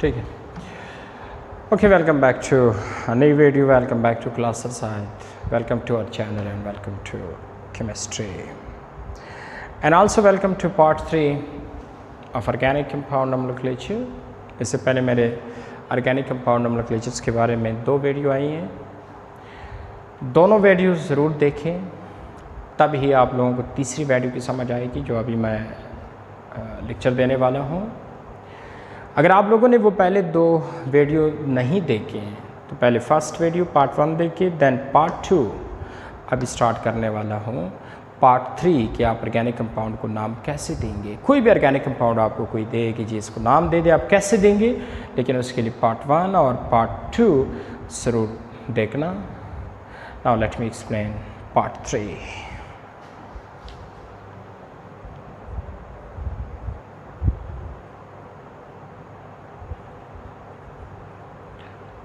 ठीक है। Okay, welcome back to नई video, welcome back to class science, welcome to our channel and welcome to chemistry and also welcome to part 3 of organic compound nomenclature. इससे पहले मेरे organic compound नोमेनक्लेचर्स के बारे में 2 video आई हैं, दोनों वीडियो ज़रूर देखें, तब ही आप लोगों को तीसरी वीडियो की समझ आएगी जो अभी मैं लेक्चर देने वाला हूँ। अगर आप लोगों ने वो पहले 2 वीडियो नहीं देखे हैं तो पहले फर्स्ट वीडियो पार्ट 1 देखिए, देन पार्ट 2 अभी स्टार्ट करने वाला हूँ पार्ट 3 कि आप ऑर्गेनिक कंपाउंड को नाम कैसे देंगे। कोई भी ऑर्गेनिक कंपाउंड आपको कोई दे कि जी इसको नाम दे दे, आप कैसे देंगे, लेकिन उसके लिए पार्ट 1 और पार्ट 2 ज़रूर देखना। Now let me explain part 3।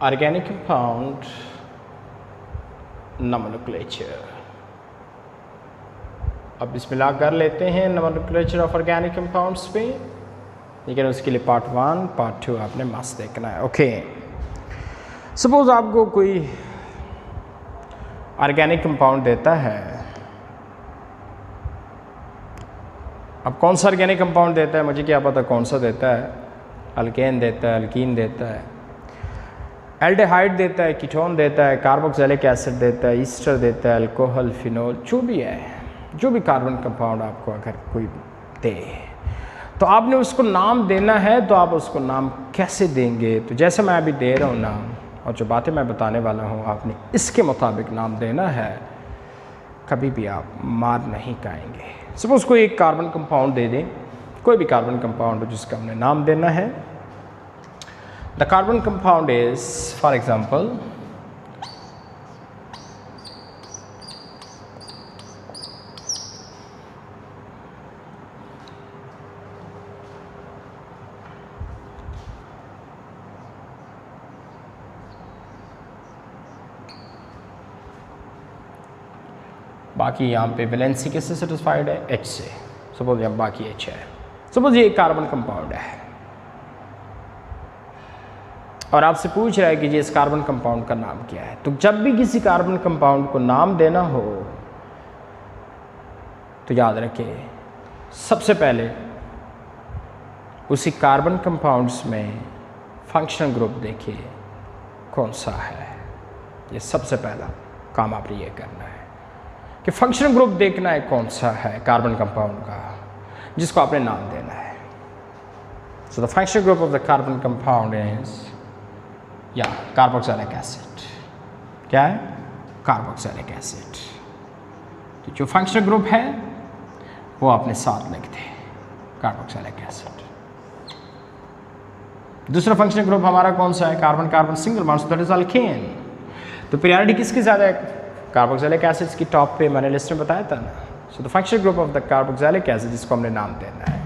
Organic compound nomenclature. अब बिस्मिल्लाह कर लेते हैं नोमेनक्लेचर ऑफ ऑर्गेनिक कंपाउंड्स पे, लेकिन उसके लिए पार्ट 1 पार्ट 2 आपने मस्त देखना है। ओके, सपोज आपको कोई ऑर्गेनिक कंपाउंड देता है, अब कौन सा ऑर्गेनिक कंपाउंड देता है मुझे क्या पता कौन सा देता है, अल्केन देता है, अल्कीन देता है, एल्डिहाइड देता है, कीटोन देता है, कार्बोक्सिलिक एसिड देता है, ईस्टर देता है, अल्कोहल, फिनोल, जो भी है, जो भी कार्बन कंपाउंड आपको अगर कोई दे तो आपने उसको नाम देना है। तो आप उसको नाम कैसे देंगे, तो जैसे मैं अभी दे रहा हूँ नाम और जो बातें मैं बताने वाला हूँ आपने इसके मुताबिक नाम देना है, कभी भी आप मार नहीं खाएंगे। सपोज कोई एक कार्बन कंपाउंड दे दें, कोई भी कार्बन कंपाउंड जिसका हमने नाम देना है। The carbon compound is, for example, बाकी यहाँ पे वैलेंसी किससे सेटिस्फाइड है, H से। सपोज यहाँ बाकी H है, सपोज ये एक कार्बन कंपाउंड है और आपसे पूछ रहा है कि जी इस कार्बन कंपाउंड का नाम क्या है। तो जब भी किसी कार्बन कंपाउंड को नाम देना हो तो याद रखिए सबसे पहले उसी कार्बन कंपाउंड्स में फंक्शनल ग्रुप देखिए कौन सा है। ये सबसे पहला काम आपने ये करना है कि फंक्शनल ग्रुप देखना है कौन सा है कार्बन कंपाउंड का जिसको आपने नाम देना है। So the functional group of the carbon compound is या कार्बोक्सिलिक एसिड। क्या है? Carboxylic acid. तो जो फंक्शनल ग्रुप है वो आपने साथ लिख दे, कार्बोक्सिलिक एसिड। दूसरा फंक्शनल ग्रुप हमारा कौन सा है? Carbon carbon single bond, that is alkane. तो पीरियोडिक किसकी ज़्यादा है? कार्बोक्सिलिक एसिड्स की टॉप पे, मैंने लिस्ट में बताया था ना। So the functional group of the carboxylic acid जिसको हमने नाम देना है।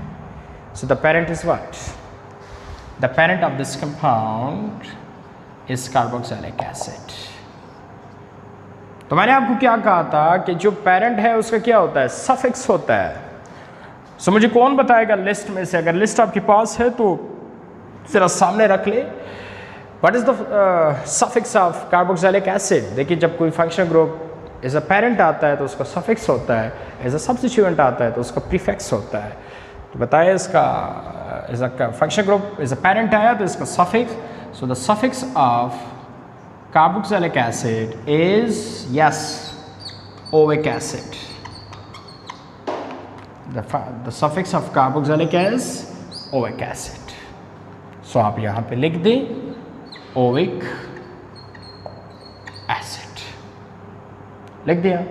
So the parent is what? The parent of this compound इस कार्बोक्सिलिक एसिड। तो मैंने आपको क्या कहा था कि जो पेरेंट है उसका क्या होता है? सफिक्स होता है। सो मुझे कौन बताएगा लिस्ट में से? अगर लिस्ट आपके पास है तो जरा सामने रख ले। What is the suffix of carboxylic acid? देखिए जब कोई functional group as a parent आता है तो उसका सफिक्स होता है, एज अ सब्स्टिट्यूएंट आता है तो उसका प्रीफिक्स होता है। तो बताइए इसका as a functional group as a parent आया तो इसका suffix. So the suffix of carboxylic acid is, yes, oic acid. The suffix of carboxylic is oic acid. So आप यहाँ पे लिख दें oic acid, लिख दिया।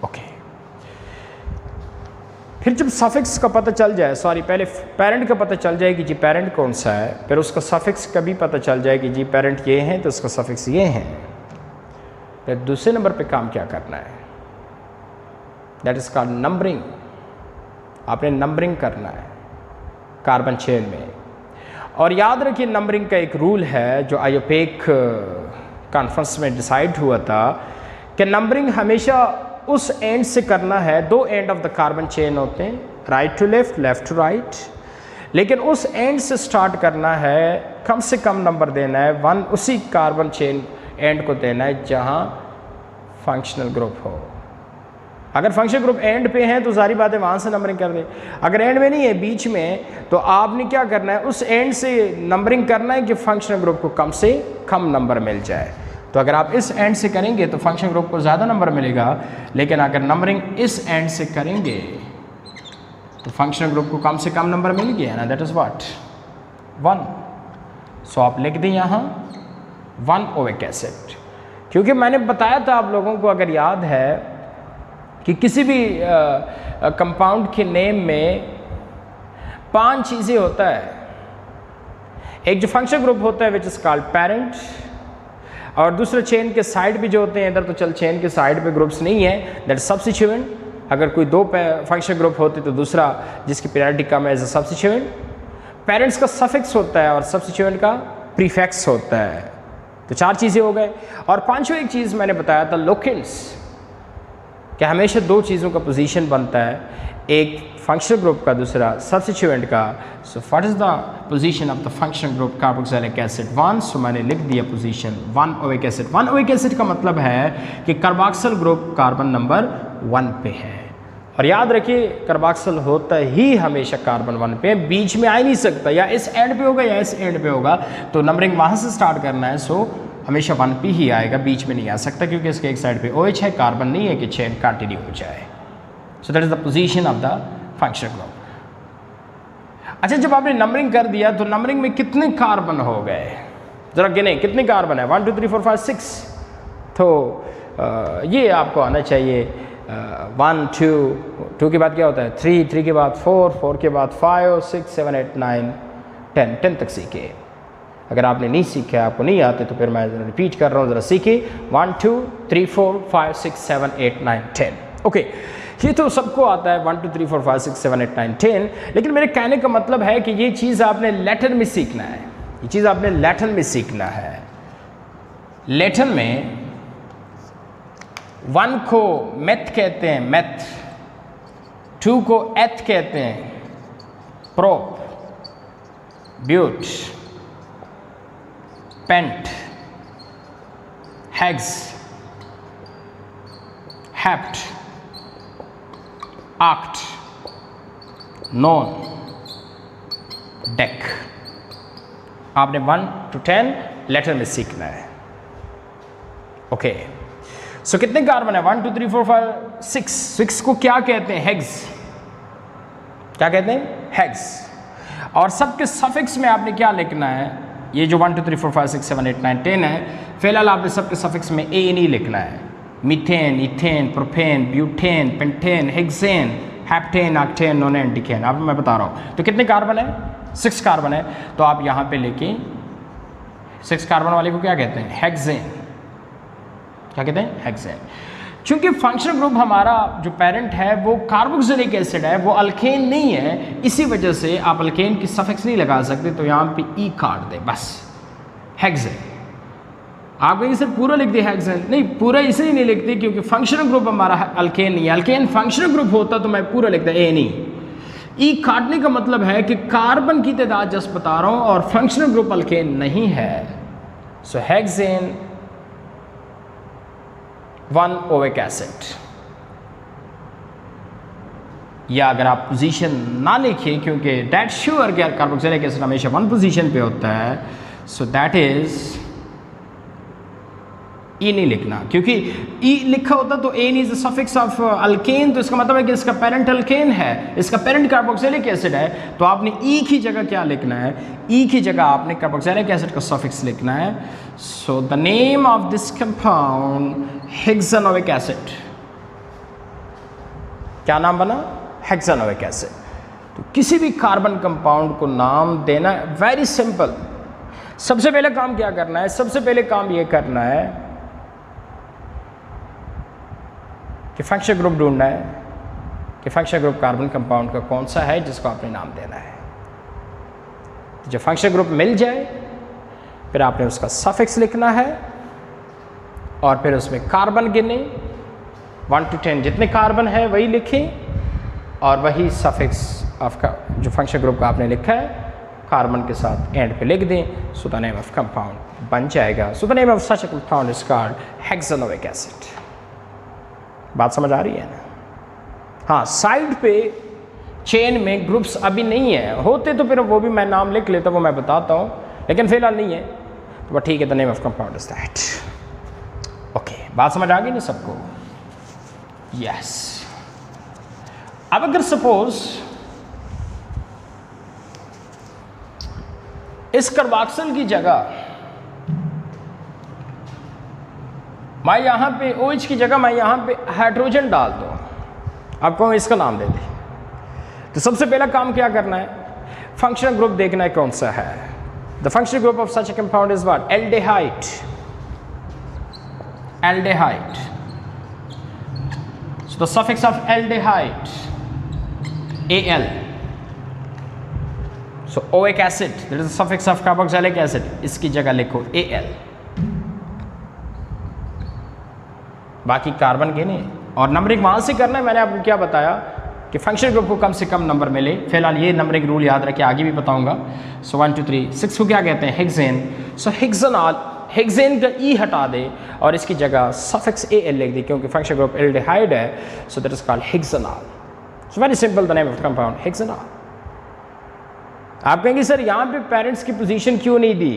ओके, फिर जब सफिक्स का पता चल जाए, सॉरी पहले पेरेंट का पता चल जाए कि जी पेरेंट कौन सा है, फिर उसका सफिक्स का भी पता चल जाए कि जी पेरेंट ये हैं तो उसका सफिक्स ये हैं। फिर दूसरे नंबर पे काम क्या करना है? That is called numbering. आपने नंबरिंग करना है कार्बन चेन में। और याद रखिए नंबरिंग का एक रूल है जो आयोपेक कॉन्फ्रेंस में डिसाइड हुआ था कि नंबरिंग हमेशा उस एंड से करना है। 2 end of the carbon chain होते हैं, right to left, left to right. लेकिन उस एंड से स्टार्ट करना है, कम से कम नंबर देना है 1 उसी कार्बन चेन एंड को देना है जहां फंक्शनल ग्रुप हो। अगर फंक्शनल ग्रुप एंड पे है तो सारी बातें वहां से नंबरिंग कर दे, अगर एंड में नहीं है बीच में, तो आपने क्या करना है, उस एंड से नंबरिंग करना है कि फंक्शनल ग्रुप को कम से कम नंबर मिल जाए। तो अगर आप इस एंड से करेंगे तो फंक्शनल ग्रुप को ज़्यादा नंबर मिलेगा, लेकिन अगर नंबरिंग इस एंड से करेंगे तो फंक्शनल ग्रुप को कम से कम नंबर मिल गया ना, दैट इज़ व्हाट 1। सो आप लिख दें यहाँ 1 ओविक एसिड, क्योंकि मैंने बताया था आप लोगों को, अगर याद है, कि किसी भी कंपाउंड के नेम में 5 चीज़ें होता है। एक जो फंक्शनल ग्रुप होता है विच इज़ कॉल्ड पेरेंट, और दूसरे चेन के साइड भी जो होते हैं, इधर तो चल चेन के साइड पे ग्रुप्स नहीं है, दैट सब्स्टिट्यूएंट। अगर कोई 2 फंक्शनल ग्रुप होते तो दूसरा जिसकी पीरियडिटी कम है एज अ सब्स्टिट्यूएंट। पेरेंट्स का सफिक्स होता है और सब्स्टिट्यूएंट का प्रीफिक्स होता है। तो 4 चीज़ें हो गए। और 5वां एक चीज़ मैंने बताया था लोकेंट्स, कि हमेशा 2 चीज़ों का पोजीशन बनता है, एक फंक्शनल ग्रुप का, दूसरा सब्स्टिट्यूएंट का। So what is the position of the functional group carboxylic acid 1। सो मैंने लिख दिया position 1 Ovik acid. 1 Ovik acid का मतलब है कि कार्बोक्सिल ग्रुप कार्बन नंबर 1 पे है। और याद रखिए कार्बोक्सिल होता ही हमेशा कार्बन 1 पे, बीच में आ ही नहीं सकता, या इस एंड पे होगा या इस एंड पे होगा, तो नंबरिंग वहाँ से स्टार्ट करना है। सो हमेशा 1 पे ही आएगा, बीच में नहीं आ सकता, क्योंकि इसके एक साइड पे OH है, कार्बन नहीं है कि चेन कंटिन्यू हो जाए। So that is the position of the functional group. अच्छा, जब आपने नंबरिंग कर दिया तो नंबरिंग में कितने कार्बन हो गए, जरा गिने कितने कार्बन है, 1 2 3 4 5 6। तो ये आपको आना चाहिए 1 2 के बाद क्या होता है 3 के बाद 4 के बाद 5 6 7 8 9 10 तक सीखे। अगर आपने नहीं सीखा, आपको नहीं आते, तो फिर मैं रिपीट कर रहा हूँ, ज़रा सीखिए 1 2 3 4 5 6 7 8 9 10। ओके, ये तो सबको आता है 1 2 3 4 5 6 7 8 9 10। लेकिन मेरे कहने का मतलब है कि ये चीज़ आपने लैटिन में सीखना है, ये चीज़ आपने लैटिन में सीखना है। लैटिन में 1 को मेथ कहते हैं, मेथ, 2 को एथ कहते हैं, prop, but, pent, hex, hept, oct, non, dec. आपने 1 to 10 लेटर में सीखना है। ओके, सो कितने कार्बन है 1 2 3 4 5 6। 6 को क्या कहते हैं, हेक्स, क्या कहते हैं, हेक्स। और सबके सफिक्स में आपने क्या लिखना है, ये जो 1 2 3 4 5 6 7 8 9 10 है, फिलहाल आपने सबके सफिक्स में ए नहीं लिखना है। Methane, ethane, propane, butane, pentane, hexane, heptane, octane, nonane, decane. अब मैं बता रहा हूँ। तो कितने कार्बन है, 6 कार्बन है। तो आप यहाँ पे लेके 6 कार्बन वाले को क्या कहते हैं, हेक्सेन। क्या कहते हैं, हेक्सेन। चूंकि फंक्शनल ग्रुप हमारा जो पेरेंट है वो कार्बोक्सिलिक एसिड है, वो अल्केन नहीं है, इसी वजह से आप अल्केन की सफिक्स नहीं लगा सकते, तो यहाँ पे ई काट दे बस, हेक्सेन। आप कहेंगे सर पूरा लिख दिया हेक्सेन, नहीं पूरा इसलिए नहीं लिखते क्योंकि फंक्शनल ग्रुप हमारा अल्केन नहीं है। अल्केन फंक्शनल ग्रुप होता तो मैं पूरा लिखता, ए नहीं। ई काटने का मतलब है कि कार्बन की तादाद जस्ट बता रहा हूँ और फंक्शनल ग्रुप अल्केन नहीं है। सो हेक्सेन 1 ओविक एसिड। या अगर आप पोजीशन ना लिखिए क्योंकि दैट श्योर कि कार्बोक्सिलिक एसिड हमेशा 1 पोजीशन पे होता है, सो दैट इज ई नहीं लिखना, क्योंकि ई लिखा होता तो A is the suffix of alkane, तो इसका मतलब है कि इसका पेरेंट अल्केन है, इसका पेरेंट कार्बोक्सिलिक एसिड है। तो आपने ई की जगह क्या लिखना है, ई की जगह आपने कार्बोक्सिलिक एसिड का सफिक्स लिखना है। So the name of this compound hexanoic acid, क्या नाम बना, हेक्सानोइक एसिड। तो किसी भी कार्बन कंपाउंड को नाम देना वेरी सिंपल। सबसे पहले काम क्या करना है, सबसे पहले काम ये करना है कि फंक्शनल ग्रुप ढूंढना है कि फंक्शनल ग्रुप कार्बन कंपाउंड का कौन सा है जिसको आपने नाम देना है। तो जब फंक्शनल ग्रुप मिल जाए फिर आपने उसका सफिक्स लिखना है और फिर उसमें कार्बन गिने 1 to 10 जितने कार्बन है वही लिखें और वही सफिक्स ऑफ जो फंक्शनल ग्रुप का आपने लिखा है कार्बन के साथ एंड पे लिख दें, so the name of compound बन जाएगा। So the name of such a compound is called hexanoic acid. बात समझ आ रही है ना? हाँ, साइड पे चेन में ग्रुप्स अभी नहीं है, होते तो फिर वो भी मैं नाम लिख लेता, वो मैं बताता हूँ, लेकिन फिलहाल नहीं है। तो ठीक है, the name of compound is that. Okay, बात समझ आ गई ना सबको? यस। अब अगर सपोज इस कार्बोक्सिल की जगह मैं यहां पे OH की जगह मैं यहां पे हाइड्रोजन डाल दूं, आपको इसका नाम दे दें, तो सबसे पहला काम क्या करना है? फंक्शनल ग्रुप देखना है कौन सा है। The functional group of such a compound is what? Aldehyde. Aldehyde. So the suffix of aldehyde Al. So oic acid, that is the suffix of carboxylic acid, इसकी जगह लिखो Al। बाकी कार्बन के नहीं, और नंबरिंग वहां से करना है। मैंने आपको क्या बताया कि फंक्शनल ग्रुप को कम से कम नंबर मिले। फिलहाल ये नंबरिंग रूल याद रखिए, आगे भी बताऊंगा। सो 1 2 3 6 को क्या कहते हैं? हेक्सेन। सो हेक्सेनॉल, हेक्सेन का ई हटा दे और इसकी जगह सफिक्स Al लिख दे, क्योंकि फंक्शनल ग्रुप एल्डिहाइड है। So that is called hexanol. So very simple, the name of compound hexanol. आप कहेंगे सर यहाँ पे पेरेंट्स की पोजीशन क्यों नहीं दी?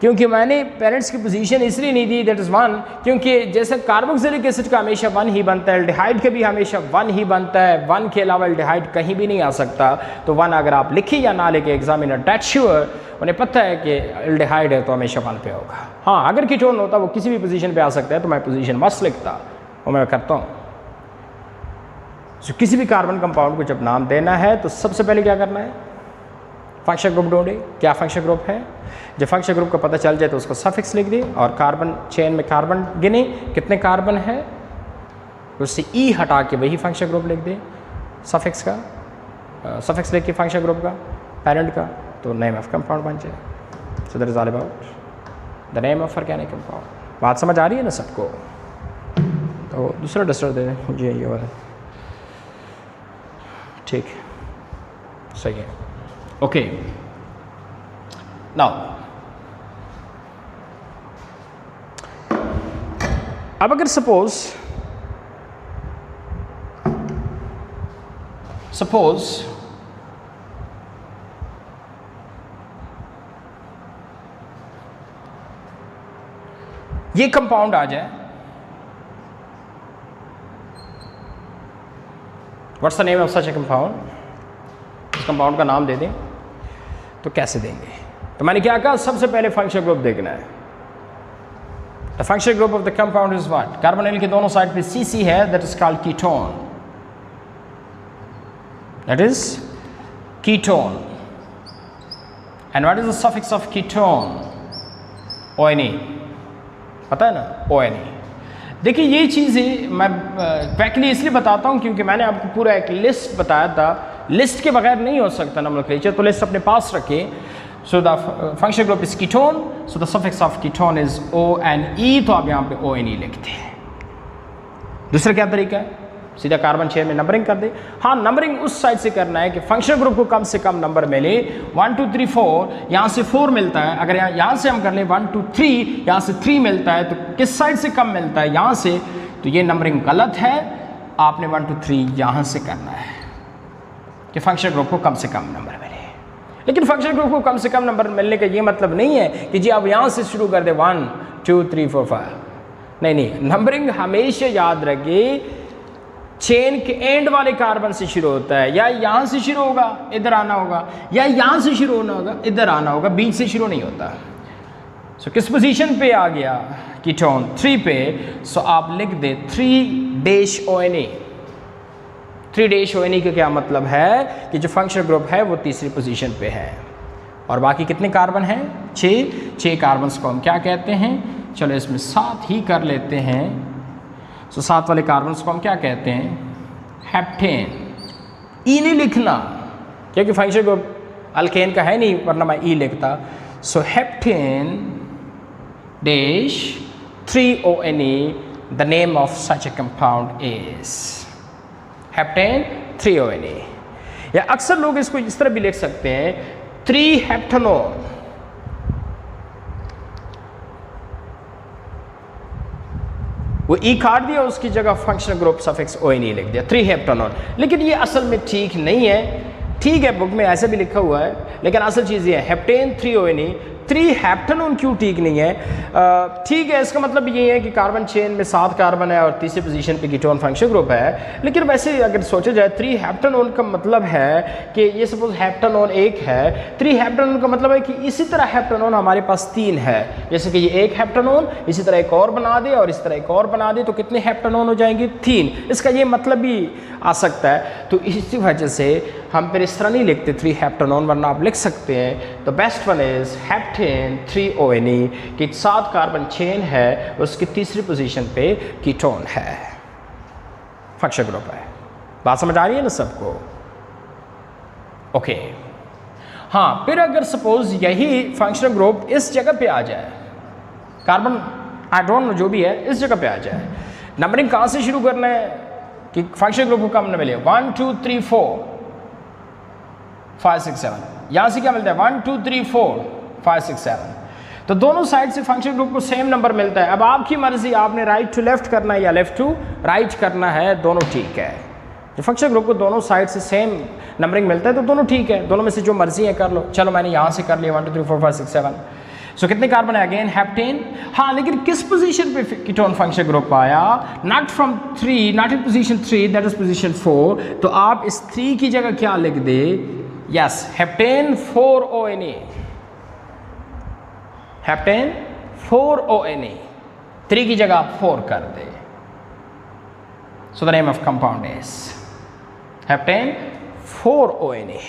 क्योंकि मैंने पेरेंट्स की पोजीशन इसलिए नहीं दी, दैट इज़ 1, क्योंकि जैसे कार्बोक्सिलिक एसिड का हमेशा 1 ही बनता है, एल्डिहाइड का भी हमेशा 1 ही बनता है, 1 के अलावा एल्डिहाइड कहीं भी नहीं आ सकता। तो 1 अगर आप लिखे या ना लिखे, एग्जामिनर डेट श्योर उन्हें पता है कि एल्डिहाइड है तो हमेशा 1 पे होगा। हाँ, अगर कीटोन होता वो किसी भी पोजीशन पर आ सकता है, तो मैं पोजीशन मस्त लिखता, वो मैं करता हूँ। किसी भी कार्बन कंपाउंड को जब नाम देना है तो सबसे पहले क्या करना है? फंक्शनल ग्रुप ढूंढे, क्या फंक्शनल ग्रुप है। जब फंक्शनल ग्रुप का पता चल जाए तो उसका सफिक्स लिख दे, और कार्बन चेन में कार्बन गिने कितने कार्बन है, उससे ई हटा के वही फंक्शनल ग्रुप लिख दे, सफिक्स का सफिक्स लिख के फंक्शनल ग्रुप का, पेरेंट का, तो नेम ऑफ कंपाउंड बन जाए। So that is all about the name of organic compound. बात समझ आ रही है ना सबको? तो दूसरा डस्टर दे मुझे, ये वाला ठीक सही है। ओके, नाउ अब अगर सपोज ये कंपाउंड आ जाए, what's the name of such a compound, इस कंपाउंड का नाम दे दें, तो कैसे देंगे? तो मैंने क्या कहा, सबसे पहले फंक्शनल ग्रुप देखना है। The functional group of the compound is what? Carbonyl के दोनों साइड पे CC है, that is called ketone, that is ketone. And what is the suffix of ketone? ONE, पता है ना, ONE। देखिए ये चीज़ें मैं क्वैकली इसलिए बताता हूँ क्योंकि मैंने आपको पूरा एक लिस्ट बताया था, लिस्ट के बगैर नहीं हो सकता नोमेनक्लेचर, तो लिस्ट अपने पास रखें। So the functional group is ketone, so the suffix of ketone is ONE, तो आप यहाँ पे ONE लिखते हैं। दूसरा क्या तरीका है? सीधा कार्बन चेन में नंबरिंग कर दे। हाँ, नंबरिंग उस साइड से करना है कि फंक्शनल ग्रुप को कम से कम नंबर मिले। 1 2 3 4, यहाँ से 4 मिलता है, अगर यहाँ से हम कर लें 1 2 3, यहाँ से 3 मिलता है, तो किस साइड से कम मिलता है? यहाँ से। तो ये नंबरिंग गलत है, आपने 1 2 3 यहाँ से करना है कि फंक्शनल ग्रुप को कम से कम नंबर मिले। लेकिन फंक्शनल ग्रुप को कम से कम नंबर मिलने का ये मतलब नहीं है कि जी आप यहाँ से शुरू कर दे 1 2 3 4 5, नहीं, नंबरिंग हमेशा याद रखिए चेन के एंड वाले कार्बन से शुरू होता है, या यहाँ से शुरू होगा इधर आना होगा, या यहाँ से शुरू होना होगा इधर आना होगा, बीच से शुरू नहीं होता। सो किस पोजीशन पे आ गया कीटोन? 3 पे। सो आप लिख दे 3-ONE। 3-ONE का क्या मतलब है कि जो फंक्शनल ग्रुप है वो तीसरी पोजीशन पे है, और बाकी कितने कार्बन हैं? 6 कार्बन को हम क्या कहते हैं? चलो इसमें 7 ही कर लेते हैं। सो 7 वाले कार्बन को हम क्या कहते हैं? हेप्टेन। ई नहीं लिखना क्योंकि फंक्शनल ग्रुप अल्केन का है नहीं, वरना मैं ई लिखता। So heptane dash 3-ONE, the name of such a compound is heptane 3-ONE। या अक्सर लोग इसको इस तरह भी लिख सकते हैं 3 हेप्टेनॉन। वो ई काट दिया, उसकी जगह फंक्शनल ग्रुप सफिक्स ONE लिख दिया 3 हेप्टेनॉन। लेकिन ये असल में ठीक नहीं है। ठीक है, बुक में ऐसे भी लिखा हुआ है, लेकिन असल चीज़ ये है हेप्टेन 3 ONE। 3 हेप्टेनॉन क्यों ठीक नहीं है? ठीक है, इसका मतलब ये है कि कार्बन चेन में 7 कार्बन है और तीसरी पोजीशन पे कीटोन फंक्शन ग्रुप है। लेकिन वैसे अगर सोचा जाए 3 हेप्टेनॉन का मतलब है कि ये सपोज हेप्टेनॉन 1 है, 3 हेप्टेनॉन का मतलब है कि इसी तरह हेप्टेनॉन हमारे पास 3 है। जैसे कि ये 1 हेप्टेनॉन, इसी तरह एक और बना दे और इस तरह एक और बना दे, तो कितने हेप्टेनॉन हो जाएंगे? 3। इसका ये मतलब भी आ सकता है। तो इसी वजह से हम फिर इस तरह नहीं लिखते 3 हेप्टेनॉन, वरना आप लिख सकते हैं the best one is heptane 3 ONE कि 7 कार्बन चेन है, उसकी तीसरी पोजीशन पे कीटोन है, फंक्शन ग्रुप है। बात समझ आ रही है ना सबको? ओके। हाँ, फिर अगर सपोज यही फंक्शनल ग्रुप इस जगह पे आ जाए, कार्बन आई डोंट नो जो भी है इस जगह पे आ जाए, नंबरिंग कहाँ से शुरू करना है कि फंक्शनल ग्रुप को कम न मिले? 1 2 3 4 5 6 7, यहाँ से क्या मिलता है? 1 2 3 4 5 6 7। तो दोनों साइड से फंक्शन ग्रुप को सेम नंबर मिलता है। अब आपकी मर्जी, आपने राइट टू लेफ्ट करना है या लेफ्ट टू राइट करना है, दोनों ठीक है। जो फंक्शन ग्रुप को दोनों साइड से सेम नंबरिंग मिलता है तो दोनों ठीक है, दोनों में से जो मर्जी है कर लो। चलो मैंने यहाँ से कर लिया 1 2 3 4 5 6 7। सो कितने कार्बन है? Again heptane. हाँ, लेकिन किस पोजीशन पे कीटोन फंक्शन ग्रुप आया? Not from 3, not in position 3, that is position 4। तो आप इस 3 की जगह क्या लिख दे? Yes, heptane 4 ONE, heptane 4 ONE। 3 की जगह आप 4 कर दे। So the name of compound is heptane 4 ONE।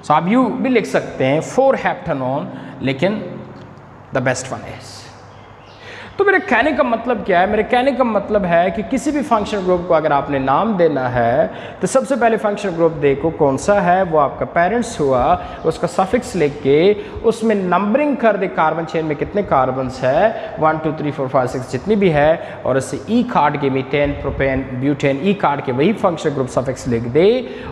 So आप यू भी लिख सकते हैं 4 हेप्टेनॉन, लेकिन द बेस्ट वन इज। तो मेरे कहने का मतलब क्या है? मेरे कहने का मतलब है कि किसी भी फंक्शन ग्रुप को अगर आपने नाम देना है तो सबसे पहले फंक्शन ग्रुप देखो कौन सा है, वो आपका पेरेंट्स हुआ, उसका सफिक्स लेके उसमें नंबरिंग कर दे, कार्बन चेन में कितने कार्बन्स है, 1 2 3 4 5 6 जितनी भी है, और उससे ई काट के मीथेन प्रोपेन ब्यूटेन ई काट के वही फंक्शन ग्रुप सफिक्स लिख दे,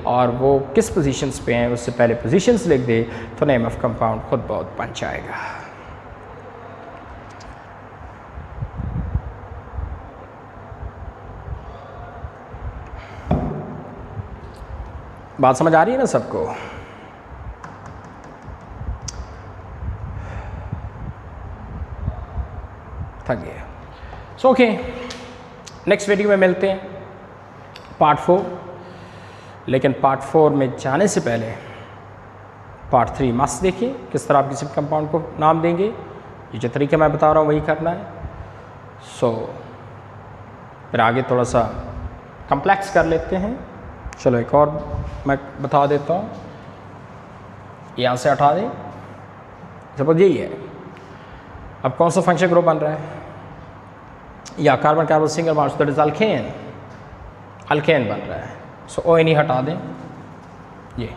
और वो किस पोजीशंस पे हैं उससे पहले पोजीशंस लिख दे, तो नेम ऑफ कंपाउंड खुद बहुत बन जाएगा। बात समझ आ रही है ना सबको? थक गया। सो ओके, नेक्स्ट वीडियो में मिलते हैं पार्ट 4। लेकिन पार्ट 4 में जाने से पहले पार्ट 3 मस्त देखिए किस तरह आप किसी कंपाउंड को नाम देंगे। ये जो तरीका मैं बता रहा हूँ वही करना है। सो फिर आगे थोड़ा सा कम्प्लेक्स कर लेते हैं। चलो एक और मैं बता देता हूँ, यहाँ से हटा दें। सपोज यही है, अब कौन सा फंक्शन ग्रुप बन रहा है? या carbon carbon single bond, that is alkane, alkane बन रहा है। सो ONE हटा दें ये।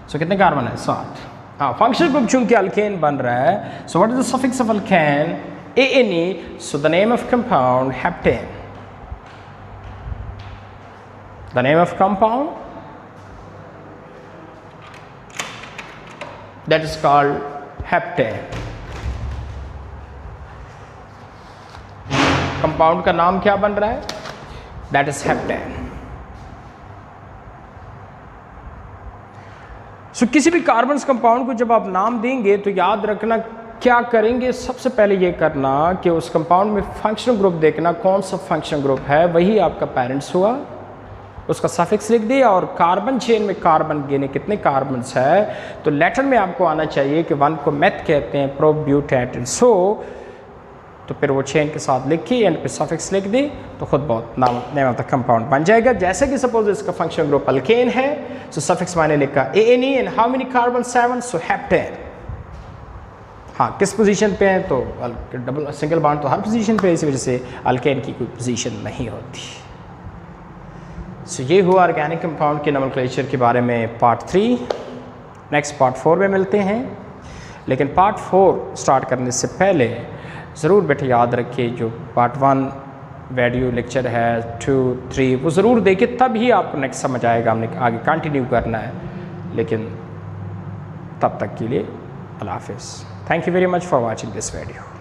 सो कितने कार्बन है? 7। हाँ, फंक्शन ग्रुप चूंकि अल्केन बन रहा है, so what is the suffix of alkane? ANE। So the name of compound heptane. The name of compound that is called heptane. Compound का नाम क्या बन रहा है? That is heptane. So किसी भी कार्बन कंपाउंड को जब आप नाम देंगे तो याद रखना क्या करेंगे, सबसे पहले ये करना कि उस कंपाउंड में फंक्शनल ग्रुप देखना कौन सा फंक्शनल ग्रुप है, वही आपका पेरेंट्स हुआ, उसका सफिक्स लिख दिया, और कार्बन चेन में कार्बन गिने कितने कार्बन्स है, तो लेटर में आपको आना चाहिए कि 1 को मेथ कहते हैं, प्रोब्यूटेट एंड सो, तो फिर वो चेन के साथ लिखी, एंड पे सफिक्स लिख दी, तो खुद बहुत नेम ऑफ द कंपाउंड बन जाएगा। जैसे कि सपोज इसका फंक्शन ग्रुप अल्केन है, सो सफिक्स मैंने लिखा ANE, and how many carbon? 7, so heptane. हाँ, किस पोजीशन पे है? तो डबल सिंगल बॉन्ड तो हर पोजीशन पे, इसी वजह से अल्केन की कोई पोजीशन नहीं होती। सो ये हुआ ऑर्गेनिक कंपाउंड के नोमेनक्लेचर के बारे में पार्ट 3। नेक्स्ट पार्ट 4 में मिलते हैं। लेकिन पार्ट 4 स्टार्ट करने से पहले ज़रूर बेटे याद रखिए जो पार्ट 1 वीडियो लेक्चर है 2, 3 वो ज़रूर देखिए, तब ही आपको नेक्स्ट समझ आएगा, हमने आगे कंटिन्यू करना है। लेकिन तब तक के लिए अल्लाह हाफिज़। Thank you very much for watching this video.